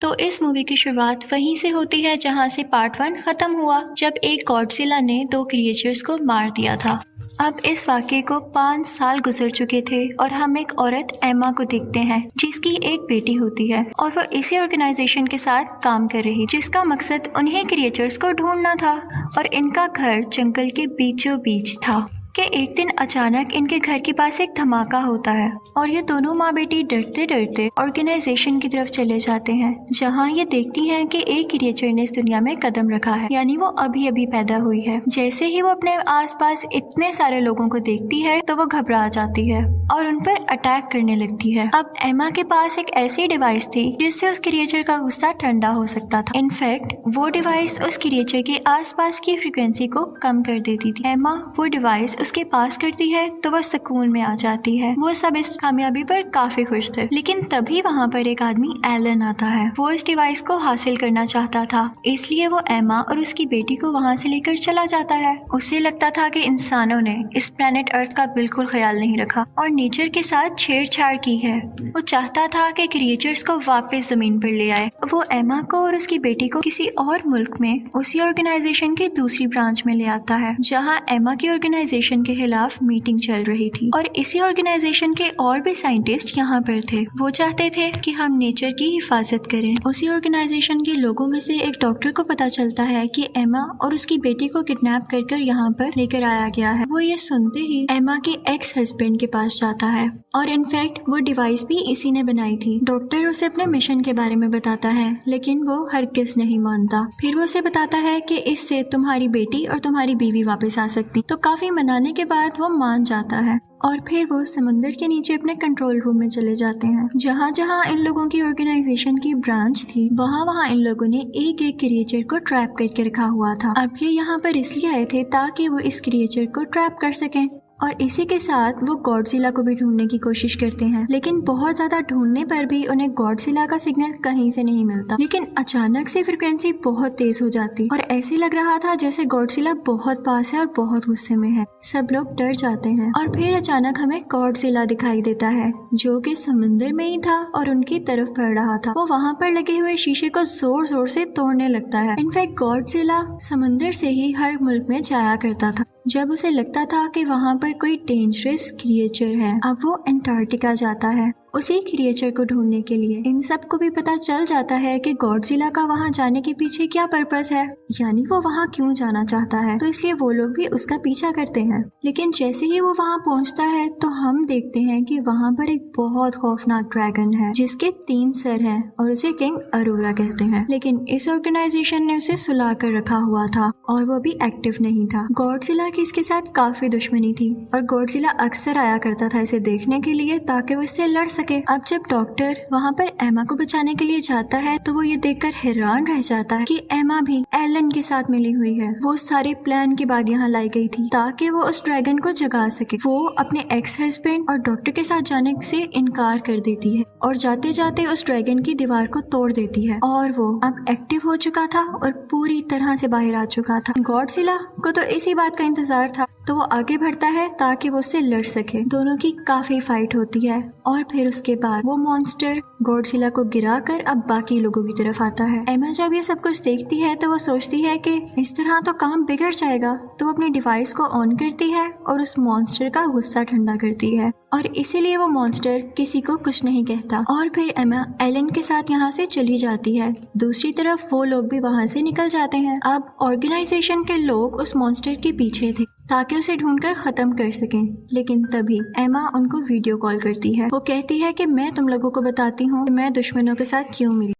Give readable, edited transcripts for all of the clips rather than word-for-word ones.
तो इस मूवी की शुरुआत वहीं से होती है जहां से पार्ट 1 खत्म हुआ, जब एक गॉडजिला ने 2 क्रिएचर्स को मार दिया था। अब इस वाक़ये को 5 साल गुजर चुके थे और हम एक औरत एमा को देखते हैं जिसकी एक बेटी होती है और वो इसी ऑर्गेनाइजेशन के साथ काम कर रही, जिसका मकसद उन्हें क्रिएचर्स को ढूंढना था और इनका घर जंगल के बीचों बीच था कि एक दिन अचानक इनके घर के पास एक धमाका होता है और ये दोनों माँ बेटी डरते डरते ऑर्गेनाइजेशन की तरफ चले जाते हैं, जहाँ ये देखती हैं कि एक क्रिएचर ने इस दुनिया में कदम रखा है, यानी वो अभी अभी पैदा हुई है। जैसे ही वो अपने आसपास इतने सारे लोगों को देखती है तो वो घबरा जाती है और उन पर अटैक करने लगती है। अब एमा के पास एक ऐसी डिवाइस थी जिससे उस क्रिएचर का गुस्सा ठंडा हो सकता था। इनफैक्ट वो डिवाइस उस क्रिएचर के आसपास की फ्रिक्वेंसी को कम कर देती थी। एमा वो डिवाइस उसके पास करती है तो वह सुकून में आ जाती है। वो सब इस कामयाबी पर काफी खुश थे, लेकिन तभी वहाँ पर एक आदमी एलन आता है। वो इस डिवाइस को हासिल करना चाहता था, इसलिए वो एमा और उसकी बेटी को वहाँ से लेकर चला जाता है। उसे लगता था कि इंसानों ने इस प्लेनेट अर्थ का बिल्कुल ख्याल नहीं रखा और नेचर के साथ छेड़छाड़ की है। वो चाहता था कि क्रिएचर्स को वापस जमीन पर ले आए। वो एमा को और उसकी बेटी को किसी और मुल्क में उसी ऑर्गेनाइजेशन की दूसरी ब्रांच में ले आता है, जहाँ एमा की ऑर्गेनाइजेशन के खिलाफ मीटिंग चल रही थी और इसी ऑर्गेनाइजेशन के और भी साइंटिस्ट यहाँ पर थे। वो चाहते थे कि हम नेचर की हिफाजत करें। उसी ऑर्गेनाइजेशन के लोगों में से एक डॉक्टर को पता चलता है कि एमा और उसकी बेटी को किडनैप कर यहाँ पर लेकर आया गया है। वो ये सुनते ही एमा के एक्स हस्बैंड के पास जाता है और इनफैक्ट वो डिवाइस भी इसी ने बनाई थी। डॉक्टर उसे अपने मिशन के बारे में बताता है, लेकिन वो हरगिज़ नहीं मानता। फिर वो उसे बताता है कि इससे तुम्हारी बेटी और तुम्हारी बीवी वापस आ सकती। तो काफी मनाने के बाद वो मान जाता है और फिर वो समुंदर के नीचे अपने कंट्रोल रूम में चले जाते हैं। जहाँ जहाँ इन लोगों की ऑर्गेनाइजेशन की ब्रांच थी, वहाँ वहाँ इन लोगों ने एक एक क्रिएचर को ट्रैप करके रखा हुआ था। अब ये यहाँ पर इसलिए आए थे ताकि वो इस क्रिएचर को ट्रैप कर सकें और इसी के साथ वो गॉडजिला को भी ढूंढने की कोशिश करते हैं, लेकिन बहुत ज्यादा ढूंढने पर भी उन्हें गॉडजिला का सिग्नल कहीं से नहीं मिलता। लेकिन अचानक से फ्रिक्वेंसी बहुत तेज हो जाती और ऐसे लग रहा था जैसे गॉडजिला बहुत पास है और बहुत गुस्से में है। सब लोग डर जाते हैं और फिर अचानक हमें गॉडजिला दिखाई देता है जो कि समुद्र में ही था और उनकी तरफ बढ़ रहा था। वो वहाँ पर लगे हुए शीशे को जोर जोर से तोड़ने लगता है। इनफैक्ट गॉडजिला समुद्र से ही हर मुल्क में जाया करता था जब उसे लगता था कि वहाँ पर कोई डेंजरस क्रिएचर है। अब वो अंटार्कटिका जाता है उसी क्रिएचर को ढूंढने के लिए। इन सब को भी पता चल जाता है कि गॉडजिला का वहाँ जाने के पीछे क्या पर्पस है, यानी वो वहाँ क्यों जाना चाहता है, तो इसलिए वो लोग भी उसका पीछा करते हैं। लेकिन जैसे ही वो वहाँ पहुँचता है तो हम देखते हैं कि वहाँ पर एक बहुत खौफनाक ड्रैगन है जिसके 3 सर हैं और उसे किंग अरोरा कहते हैं। लेकिन इस ऑर्गेनाइजेशन ने उसे सुला कर रखा हुआ था और वो भी एक्टिव नहीं था। गॉडजिला की इसके साथ काफी दुश्मनी थी और गॉडजिला अक्सर आया करता था इसे देखने के लिए ताकि वो इससे लड़ सके। अब जब डॉक्टर वहाँ पर एमा को बचाने के लिए जाता है तो वो ये देखकर हैरान रह जाता है कि एमा भी एलन के साथ मिली हुई है। वो सारे प्लान के बाद यहाँ लाई गई थी ताकि वो उस ड्रैगन को जगा सके। वो अपने एक्स हस्बैंड और डॉक्टर के साथ जाने से इनकार कर देती है और जाते जाते उस ड्रैगन की दीवार को तोड़ देती है और वो अब एक्टिव हो चुका था और पूरी तरह से बाहर आ चुका था। गॉडजिला को तो इसी बात का इंतजार था तो वो आगे बढ़ता है ताकि वो उससे लड़ सके। दोनों की काफी फाइट होती है और फिर उसके बाद वो मॉन्स्टर गॉडजिला को गिराकर अब बाकी लोगों की तरफ आता है। एमा जब ये सब कुछ देखती है तो वो सोचती है कि इस तरह तो काम बिगड़ जाएगा, तो वो अपनी डिवाइस को ऑन करती है और उस मॉन्स्टर का गुस्सा ठंडा करती है और इसीलिए वो मॉन्स्टर किसी को कुछ नहीं कहता। और फिर एमा एलन के साथ यहाँ से चली जाती है। दूसरी तरफ वो लोग भी वहाँ से निकल जाते हैं। अब ऑर्गेनाइजेशन के लोग उस मॉन्स्टर के पीछे थे ताकि उसे ढूंढकर खत्म कर सकें, लेकिन तभी एमा उनको वीडियो कॉल करती है। वो कहती है कि मैं तुम लोगों को बताती हूँ मैं दुश्मनों के साथ क्यों मिली।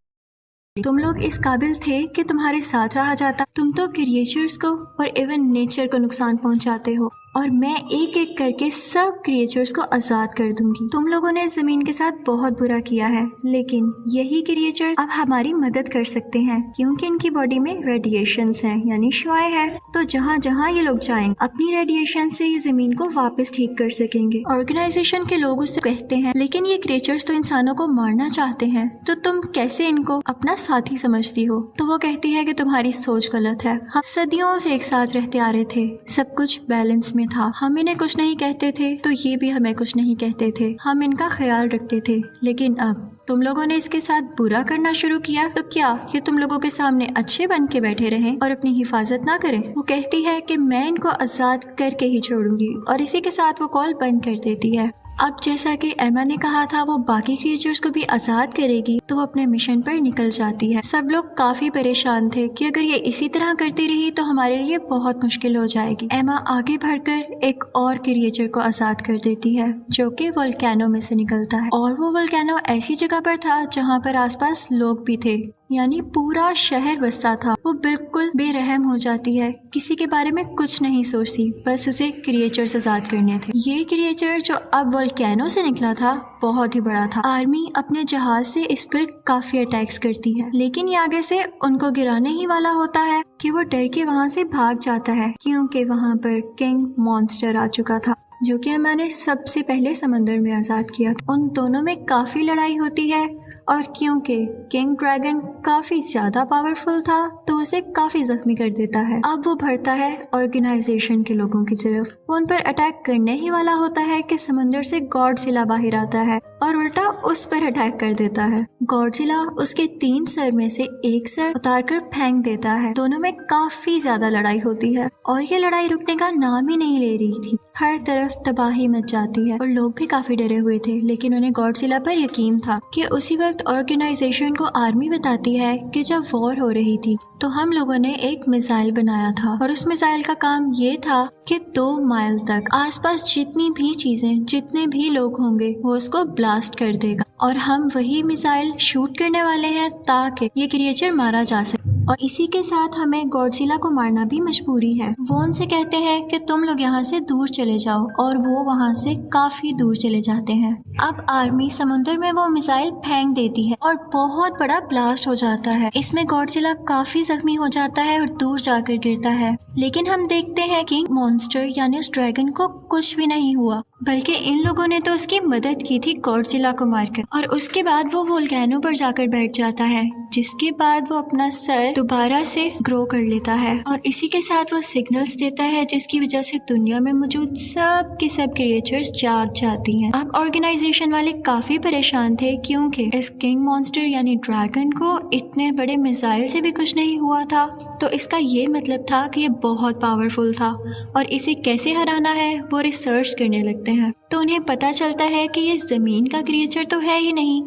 तुम लोग इस काबिल थे कि तुम्हारे साथ रहा जाता। तुम तो क्रिएचर्स को और इवन नेचर को नुकसान पहुंचाते हो और मैं एक एक करके सब क्रिएचर्स को आजाद कर दूंगी। तुम लोगों ने जमीन के साथ बहुत बुरा किया है, लेकिन यही क्रिएचर्स अब हमारी मदद कर सकते हैं क्योंकि इनकी बॉडी में रेडिएशंस हैं, यानी शुआएं हैं। तो जहाँ जहाँ ये लोग जाएंगे अपनी रेडिएशन से ये जमीन को वापस ठीक कर सकेंगे। ऑर्गेनाइजेशन के लोग उससे कहते हैं लेकिन ये क्रिएचर्स तो इंसानों को मारना चाहते हैं, तो तुम कैसे इनको अपना साथी समझती हो। तो वो कहती है कि तुम्हारी सोच गलत है। हम सदियों से एक साथ रहते आ रहे थे, सब कुछ बैलेंस में था। हम इन्हें कुछ नहीं कहते थे तो ये भी हमें कुछ नहीं कहते थे। हम इनका ख्याल रखते थे, लेकिन अब तुम लोगों ने इसके साथ बुरा करना शुरू किया तो क्या ये तुम लोगों के सामने अच्छे बन के बैठे रहें और अपनी हिफाजत ना करें? वो कहती है कि मैं इनको आजाद करके ही छोड़ूंगी और इसी के साथ वो कॉल बंद कर देती है। अब जैसा कि एमा ने कहा था वो बाकी क्रिएचर्स को भी आजाद करेगी तो वो अपने मिशन पर निकल जाती है। सब लोग काफी परेशान थे कि अगर ये इसी तरह करती रही तो हमारे लिए बहुत मुश्किल हो जाएगी। एमा आगे बढ़कर एक और क्रिएचर को आजाद कर देती है जो कि वोल्केनो में से निकलता है और वो वोल्केनो ऐसी जगह पर था जहाँ पर आसपास लोग भी थे, यानी पूरा शहर बसता था। वो बिल्कुल बेरहम हो जाती है, किसी के बारे में कुछ नहीं सोचती, बस उसे क्रिएचर्स आजाद करने थे। ये क्रिएचर जो अब वोल्केनो से निकला था बहुत ही बड़ा था। आर्मी अपने जहाज से इस पर काफी अटैक्स करती है, लेकिन ये आगे से उनको गिराने ही वाला होता है कि वो डर के वहाँ से भाग जाता है क्योंकि वहाँ पर किंग मॉन्स्टर आ चुका था जो कि मैंने सबसे पहले समंदर में आजाद किया। उन दोनों में काफी लड़ाई होती है और क्योंकि किंग ड्रैगन काफी ज्यादा पावरफुल था तो उसे काफी जख्मी कर देता है। अब वो बढ़ता है ऑर्गेनाइजेशन के लोगों की तरफ। वो उन पर अटैक करने ही वाला होता है कि समंदर से गॉडजिला बाहर आता है और उल्टा उस पर अटैक कर देता है। गॉडजिला उसके 3 सर में से एक सर उतारकर फेंक देता है। दोनों में काफी ज्यादा लड़ाई होती है और ये लड़ाई रुकने का नाम ही नहीं ले रही थी। हर तरफ तबाही मच जाती है और लोग भी काफी डरे हुए थे, लेकिन उन्हें गॉडजिला पर यकीन था कि उसी वक्त ऑर्गेनाइजेशन को आर्मी बताती है कि जब वॉर हो रही थी तो हम लोगों ने एक मिसाइल बनाया था और उस मिसाइल का काम ये था कि 2 माइल तक आसपास जितनी भी चीजें, जितने भी लोग होंगे वो उसको ब्लास्ट कर देगा और हम वही मिसाइल शूट करने वाले हैं ताकि ये क्रिएचर मारा जा सके और इसी के साथ हमें गॉडजिला को मारना भी मजबूरी है। वो उनसे कहते हैं कि तुम लोग यहाँ से दूर चले जाओ और वो वहाँ से काफी दूर चले जाते हैं। अब आर्मी समुद्र में वो मिसाइल फेंक देती है और बहुत बड़ा ब्लास्ट हो जाता है। इसमें गॉडजिला काफी जख्मी हो जाता है और दूर जाकर गिरता है, लेकिन हम देखते हैं कि मॉन्स्टर यानी उस ड्रैगन को कुछ भी नहीं हुआ, बल्कि इन लोगों ने तो उसकी मदद की थी गॉडजिला को मारकर। और उसके बाद वो वोल्केनो पर जाकर बैठ जाता है, जिसके बाद वो अपना सर दोबारा से ग्रो कर लेता है और इसी के साथ वो सिग्नल्स देता है जिसकी वजह से दुनिया में मौजूद सब के सब क्रिएचर्स जाग जाती हैं। अब ऑर्गेनाइजेशन वाले काफी परेशान थे क्योंकि इस किंग मॉन्स्टर यानी ड्रैगन को इतने बड़े मिसाइल से भी कुछ नहीं हुआ था, तो इसका ये मतलब था कि ये बहुत पावरफुल था और इसे कैसे हराना है वो रिसर्च करने लगते हैं। तो उन्हें पता चलता है कि ये जमीन का क्रिएचर तो है ही नहीं,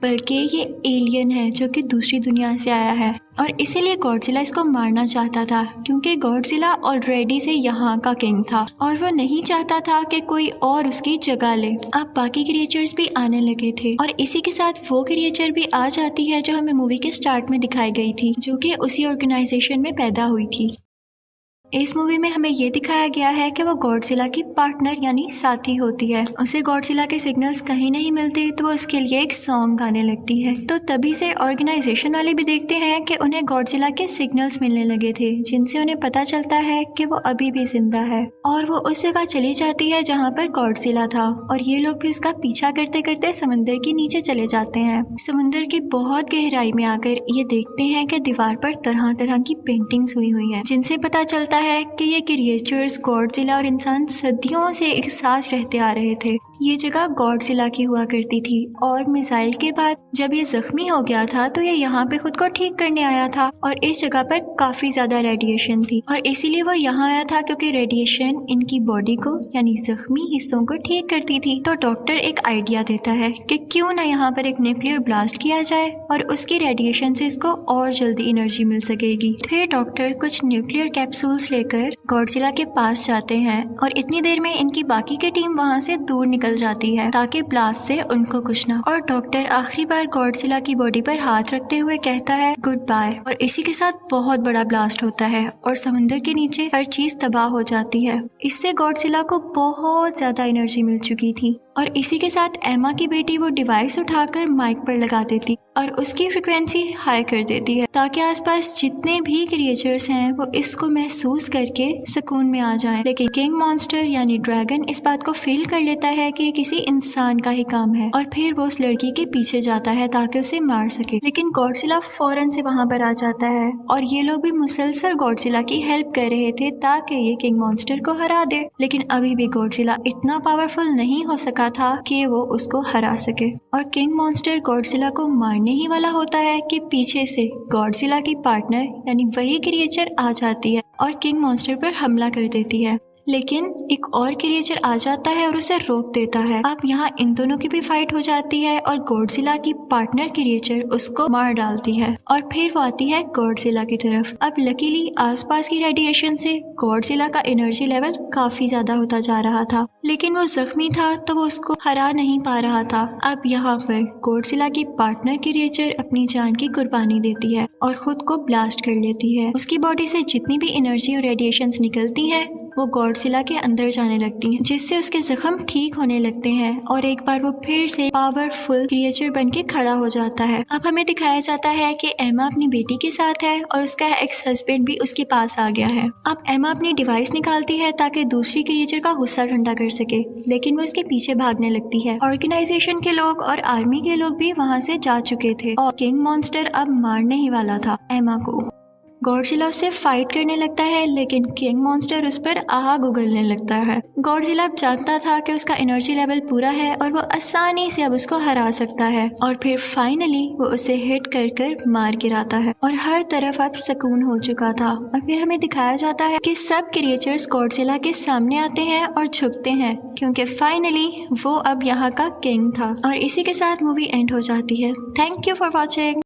बल्कि ये एलियन है जो कि दूसरी दुनिया से आया है और इसीलिए गॉडजिला इसको मारना चाहता था क्योंकि गॉडजिला ऑलरेडी से यहाँ का किंग था और वो नहीं चाहता था कि कोई और उसकी जगह ले। अब बाकी क्रिएचर्स भी आने लगे थे और इसी के साथ वो क्रिएचर भी आ जाती है जो हमें मूवी के स्टार्ट में दिखाई गई थी, जो कि उसी ऑर्गेनाइजेशन में पैदा हुई थी। इस मूवी में हमें ये दिखाया गया है कि वो गॉडजिला की पार्टनर यानी साथी होती है। उसे गॉडजिला के सिग्नल्स कहीं नहीं मिलते तो वो उसके लिए एक सॉन्ग गाने लगती है। तो तभी से ऑर्गेनाइजेशन वाले भी देखते हैं कि उन्हें गॉडजिला के सिग्नल्स मिलने लगे थे, जिनसे उन्हें पता चलता है कि वो अभी भी जिंदा है और वो उस जगह चली जाती है जहाँ पर गॉडजिला था और ये लोग भी उसका पीछा करते करते समंदर के नीचे चले जाते हैं। समुंदर की बहुत गहराई में आकर ये देखते हैं कि दीवार पर तरह तरह की पेंटिंग्स हुई है, जिनसे पता चलता है कि ये क्रिएचर्स गॉडजिला और इंसान सदियों से एक साथ रहते आ रहे थे। ये जगह गॉडजिला की हुआ करती थी और मिसाइल के बाद जब ये जख्मी हो गया था तो ये यहाँ पे खुद को ठीक करने आया था और इस जगह पर काफी ज्यादा रेडिएशन थी और इसीलिए वो यहाँ आया था क्योंकि रेडिएशन इनकी बॉडी को यानी जख्मी हिस्सों को ठीक करती थी। तो डॉक्टर एक आइडिया देता है कि क्यों ना यहाँ पर एक न्यूक्लियर ब्लास्ट किया जाए और उसकी रेडिएशन से इसको और जल्दी एनर्जी मिल सकेगी। फिर डॉक्टर कुछ न्यूक्लियर कैप्सूल्स लेकर गॉडजिला के पास जाते हैं और इतनी देर में इनकी बाकी की टीम वहाँ से दूर निकल जाती है ताकि ब्लास्ट से उनको कुछ ना। और डॉक्टर आखिरी बार गॉडजिला की बॉडी पर हाथ रखते हुए कहता है गुड बाय और इसी के साथ बहुत बड़ा ब्लास्ट होता है और समंदर के नीचे हर चीज तबाह हो जाती है। इससे गॉडजिला को बहुत ज्यादा एनर्जी मिल चुकी थी और इसी के साथ एमा की बेटी वो डिवाइस उठाकर माइक पर लगा देती और उसकी फ्रिक्वेंसी हाई कर देती है ताकि आसपास जितने भी क्रिएचर्स हैं वो इसको महसूस करके सुकून में आ जाएं। लेकिन किंग मॉन्स्टर यानी ड्रैगन इस बात को फील कर लेता है कि किसी इंसान का ही काम है और फिर वो उस लड़की के पीछे जाता है ताकि उसे मार सके। लेकिन गॉडजिला फौरन से वहां पर आ जाता है और ये लोग भी मुसलसल गॉडजिला की हेल्प कर रहे थे ताकि ये किंग मॉन्स्टर को हरा दे। लेकिन अभी भी गॉडजिला इतना पावरफुल नहीं हो सका रहा था कि वो उसको हरा सके। और किंग मॉन्स्टर गॉडजिला को मारने ही वाला होता है कि पीछे से गॉडजिला की पार्टनर यानी वही क्रिएचर आ जाती है और किंग मॉन्स्टर पर हमला कर देती है। लेकिन एक और क्रिएचर आ जाता है और उसे रोक देता है। अब यहाँ इन दोनों की भी फाइट हो जाती है और गॉडजिला की पार्टनर क्रिएचर उसको मार डालती है और फिर वो आती है गॉडजिला की तरफ। अब लकीली आसपास की रेडिएशन से गॉडजिला का एनर्जी लेवल काफी ज्यादा होता जा रहा था, लेकिन वो जख्मी था तो वो उसको हरा नहीं पा रहा था। अब यहाँ पर गॉडजिला की पार्टनर क्रिएचर अपनी जान की कुर्बानी देती है और खुद को ब्लास्ट कर लेती है। उसकी बॉडी से जितनी भी एनर्जी और रेडिएशंस निकलती है वो गॉडजिला के अंदर जाने लगती हैं, जिससे उसके जख्म ठीक होने लगते हैं और एक बार वो फिर से पावरफुल क्रिएचर बन के खड़ा हो जाता है। अब हमें दिखाया जाता है कि एमा अपनी बेटी के साथ है और उसका एक्स हस्बैंड भी उसके पास आ गया है। अब एमा अपनी डिवाइस निकालती है ताकि दूसरी क्रिएचर का गुस्सा ठंडा कर सके, लेकिन वो उसके पीछे भागने लगती है। ऑर्गेनाइजेशन के लोग और आर्मी के लोग भी वहाँ से जा चुके थे और किंग मॉन्स्टर अब मारने ही वाला था एमा को। गॉडजिला उससे फाइट करने लगता है, लेकिन किंग मॉन्स्टर उस पर आग उगलने लगता है। गॉडजिला जानता था कि उसका एनर्जी लेवल पूरा है और वो आसानी से अब उसको हरा सकता है और फिर फाइनली वो उसे हिट कर कर मार गिराता है और हर तरफ अब सुकून हो चुका था। और फिर हमें दिखाया जाता है कि सब क्रिएचर्स गॉडजिला के सामने आते हैं और झुकते हैं क्योंकि फाइनली वो अब यहाँ का किंग था। और इसी के साथ मूवी एंड हो जाती है। Thank you for watching.